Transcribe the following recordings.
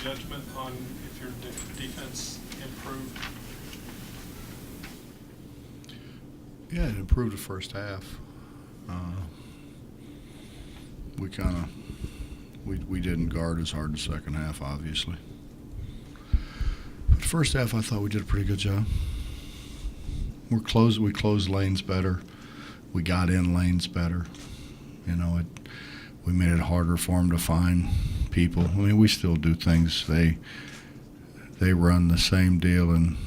judgment on if your defense improved? Yeah, it improved the first half. We didn't guard as hard the second half, obviously. But the first half, I thought we did a pretty good job. We closed lanes better. We got in lanes better. We made it harder for them to find people. I mean, we still do things. They run the same deal and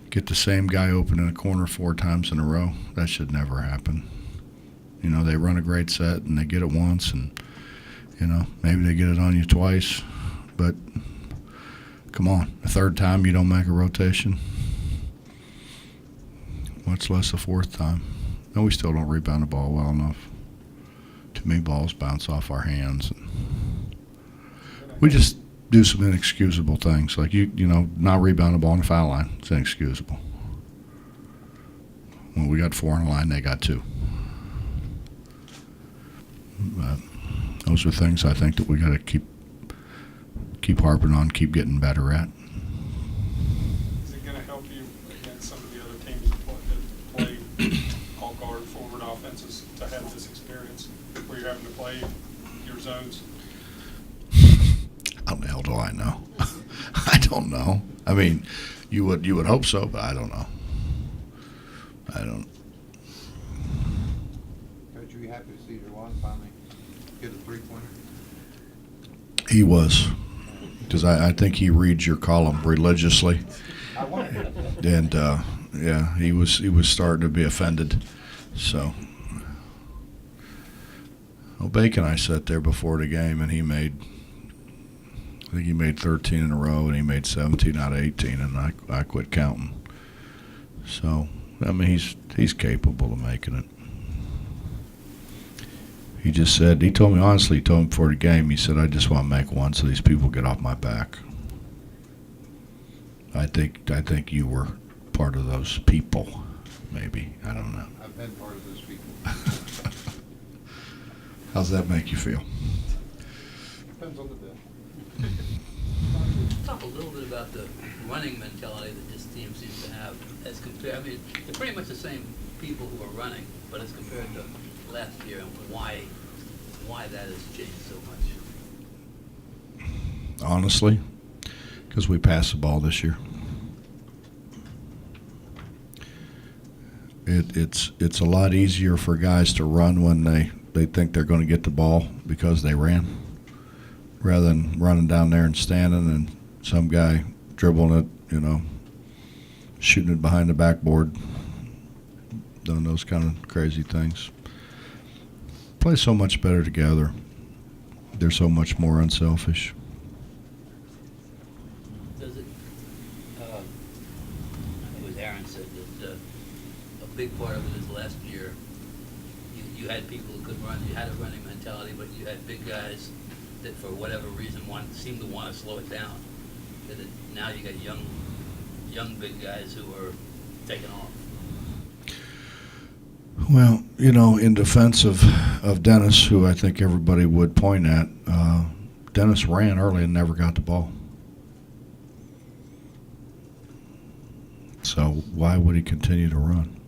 get the same guy open in a corner 4 times in a row. That should never happen. They run a great set and they get it once, and maybe they get it on you twice, but come on, the third time you don't make a rotation, much less the fourth time. No, we still don't rebound the ball well enough. Too many balls bounce off our hands, and we just do some inexcusable things, like not rebound the ball on the foul line. It's inexcusable. When we got 4 on the line, they got 2. But those are things I think that we got to keep harping on, keep getting better at. Is it going to help you against some of the other teams that play all guard forward offenses to have this experience where you're having to play your zones? How the hell do I know? I don't know. I mean, you would hope so, but I don't know. I don't. Coach, are you happy to see Jawan finally get a 3-pointer? He was, because I think he reads your column religiously, I wonder. and yeah, he was starting to be offended. So, Bacon, I sat there before the game, and I think he made 13 in a row, and he made 17 out of 18, and I quit counting. So, I mean, he's capable of making it. He just said, he told me honestly, before the game, he said, I just want to make one so these people get off my back. I think you were part of those people, maybe. I don't know. I've been part of those people. How's that make you feel? Depends on the day. Talk a little bit about the running mentality that this team seems to have as compared. I mean, they're pretty much the same people who are running, but as compared to last year, and why that has changed so much. Honestly, because we passed the ball this year. It's a lot easier for guys to run when they think they're going to get the ball because they ran, rather than running down there and standing and some guy dribbling it, shooting it behind the backboard, doing those kind of crazy things. Play so much better together. They're so much more unselfish. Does it? I think it was Aaron said that a big part of it is last year. You had people who could run. You had a running mentality, but you had big guys that, for whatever reason, seemed to want to slow it down. Now you got young big guys who are taking off. Well, in defense of Dennis, who I think everybody would point at, Dennis ran early and never got the ball. So why would he continue to run?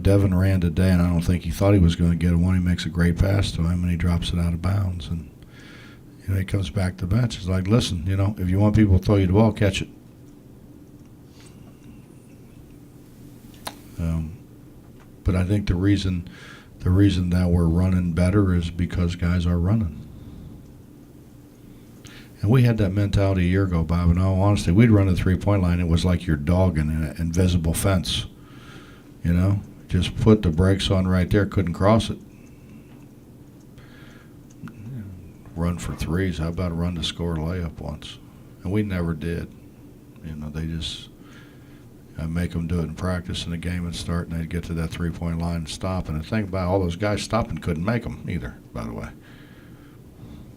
Devin ran today, and I don't think he thought he was going to get one. He makes a great pass to him, and he drops it out of bounds. And he comes back to the bench. It's like, listen, if you want people to throw you the ball, catch it. But I think the reason that we're running better is because guys are running. And we had that mentality a year ago, Bob. In all honesty, we'd run the 3-point line. It was like you're dogging an invisible fence. Just put the brakes on right there. Couldn't cross it. Run for threes. How about a run to score a layup once? And we never did. They just. I make them do it in practice, and the game would start, and they'd get to that 3-point line and stop. And the thing about all those guys stopping couldn't make them either, by the way.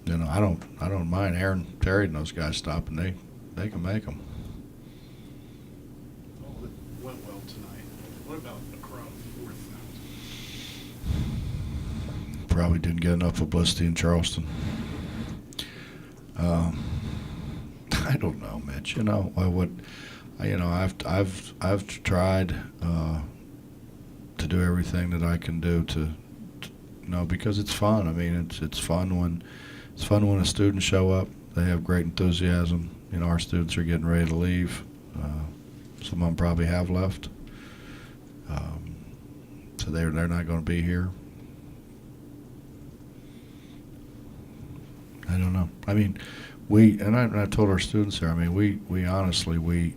I don't mind Aaron, Terry, and those guys stopping. They can make them. Well, it went well tonight. What about Crum, 4th? probably didn't get enough publicity in Charleston. I don't know, Mitch. You know, I've tried to do everything that I can do to because it's fun. I mean, it's fun when the students show up. They have great enthusiasm. You know, our students are getting ready to leave. Some of them probably have left. So they're not going to be here. I don't know. I mean, I told our students there. I mean, we honestly we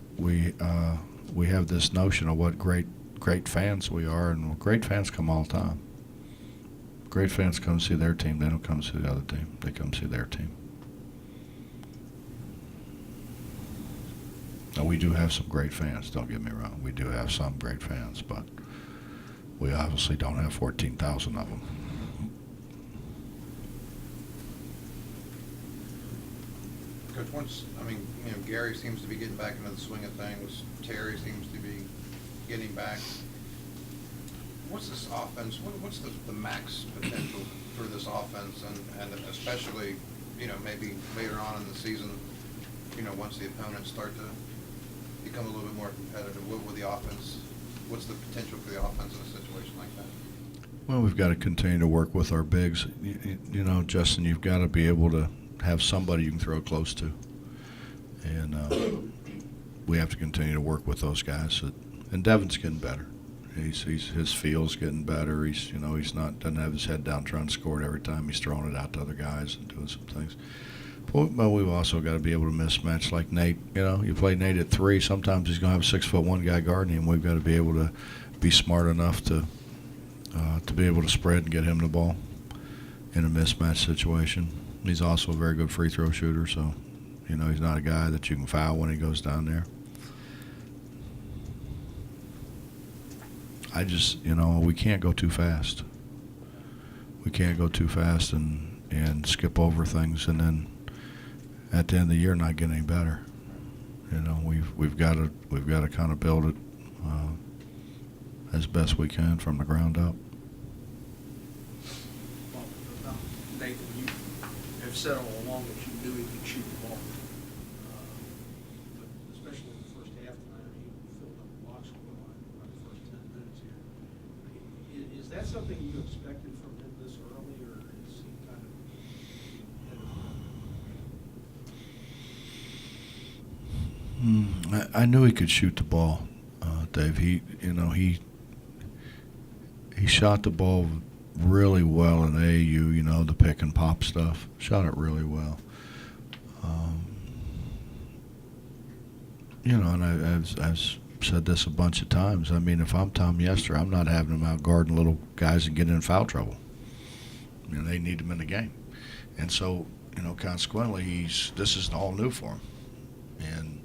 have this notion of what great fans we are, and great fans come all the time. Great fans come see their team. They don't come see the other team. They come see their team. Now, we do have some great fans. Don't get me wrong. We do have some great fans, but we obviously don't have 14,000 of them. Coach, Gary seems to be getting back into the swing of things. Terry seems to be getting back. What's this offense? What's the max potential for this offense, and especially, maybe later on in the season, once the opponents start to become a little bit more competitive, what will the offense? What's the potential for the offense in a situation like that? Well, we've got to continue to work with our bigs. Justin, you've got to be able to have somebody you can throw close to, and we have to continue to work with those guys. And Devin's getting better. His feel's getting better. Doesn't have his head down trying to score it every time. He's throwing it out to other guys and doing some things. But we've also got to be able to mismatch like Nate. You play Nate at 3. Sometimes he's going to have a 6'1" guy guarding him. We've got to be able to be smart enough to be able to spread and get him the ball in a mismatch situation. He's also a very good free throw shooter, so he's not a guy that you can foul when he goes down there. I just, we can't go too fast. We can't go too fast and skip over things, and then at the end of the year not get any better. We've got to kind of build it as best we can from the ground up. Well, Nathan, you have said all along that you knew he could shoot the ball. But especially in the first half tonight, he filled up the box score line by the first 10 minutes here. Is that something you expected from him this early, or is he kind of I knew he could shoot the ball, Dave. He shot the ball really well in AAU, the pick and pop stuff. Shot it really well. And I've said this a bunch of times. I mean, if I'm Tom Yester, I'm not having him out guarding little guys and getting in foul trouble. They need him in the game. And so, consequently, this is all new for him. And,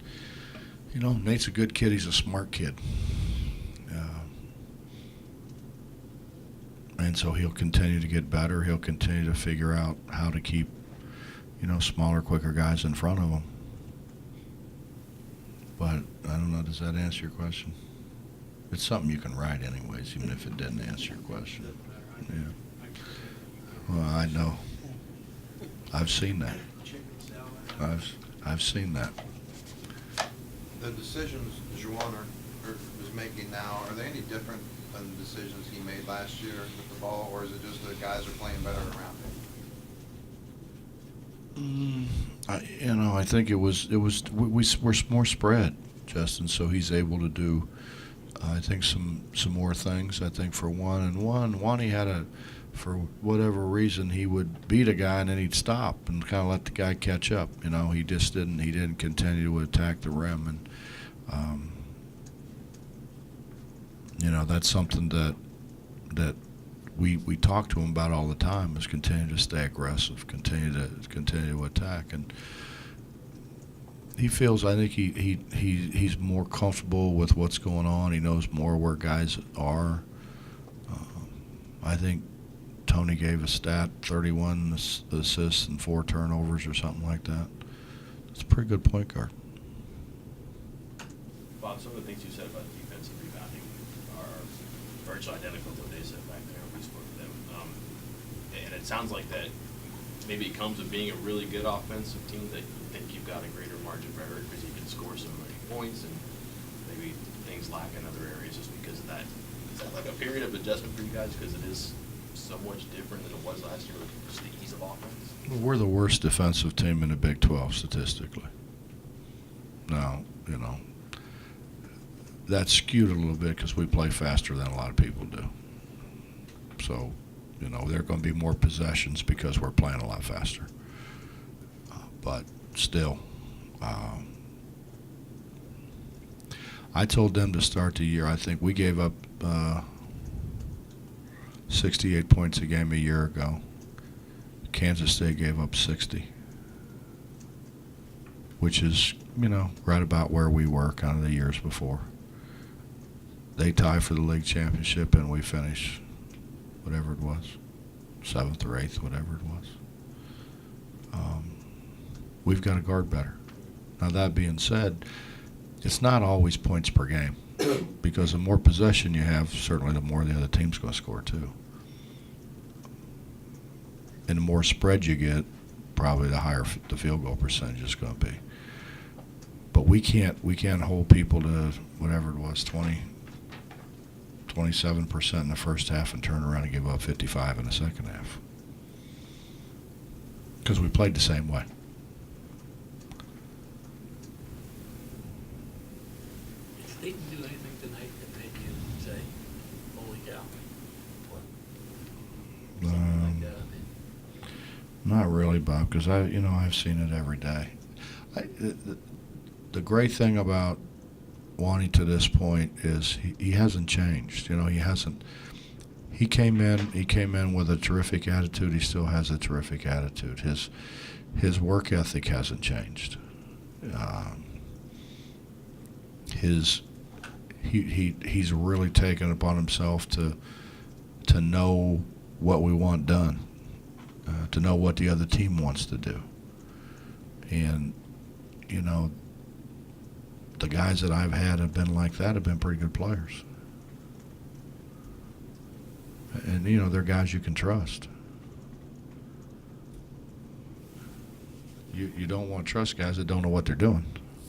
Nate's a good kid. He's a smart kid. And so he'll continue to get better. He'll continue to figure out how to keep, smaller, quicker guys in front of him. But I don't know, does that answer your question? It's something you can write anyways, even if it didn't answer your question. Yeah. Well, I know. I've seen that. I've seen that. The decisions Juwan is making now, are they any different than the decisions he made last year with the ball, or is it just the guys are playing better around him? I think we're more spread, Justin, so he's able to do, I think, some more things. I think for one he had for whatever reason, he would beat a guy and then he'd stop and kind of let the guy catch up. He just didn't continue to attack the rim, and that's something that we talk to him about all the time, is continue to stay aggressive, continue to attack. And he feels, I think he's more comfortable with what's going on. He knows more where guys are. I think Tony gave a stat, 31 assists and 4 turnovers or something like that. It's a pretty good point guard. Bob, some of the things you said about defensive rebounding are virtually identical to what they said back there. We spoke to them. And it sounds like that maybe it comes with being a really good offensive team, that you think you've got a greater margin for error because you can score so many points, and maybe things lack in other areas just because of that. Is that like a period of adjustment for you guys because it is so much different than it was last year with just the ease of offense? We're the worst defensive team in the Big 12 statistically. Now, you know, that's skewed a little bit because we play faster than a lot of people do. So, you know, there are going to be more possessions because we're playing a lot faster. But still, I told them to start the year. I think we gave up 68 points a game a year ago. Kansas State gave up 60, which is, you know, right about where we were kind of the years before. They tie for the league championship, and we finish whatever it was, 7th or 8th, whatever it was. We've got to guard better. Now, that being said, it's not always points per game because the more possession you have, certainly the more the other team's going to score too. And the more spread you get, probably the higher the field goal percentage is going to be. But we can't hold people to whatever it was, 27% in the first half and turn around and give up 55 in the second half. Because we played the same way. They didn't do anything tonight that made you say, holy cow, or something like that, I mean. Not really, Bob, because I've seen it every day. The great thing about Wani to this point is he hasn't changed. You know, he hasn't. He came in with a terrific attitude. He still has a terrific attitude. His work ethic hasn't changed. He's really taken upon himself to know what we want done, to know what the other team wants to do. And, you know, the guys that I've had have been like that, have been pretty good players. And, you know, they're guys you can trust. You don't want to trust guys that don't know what they're doing.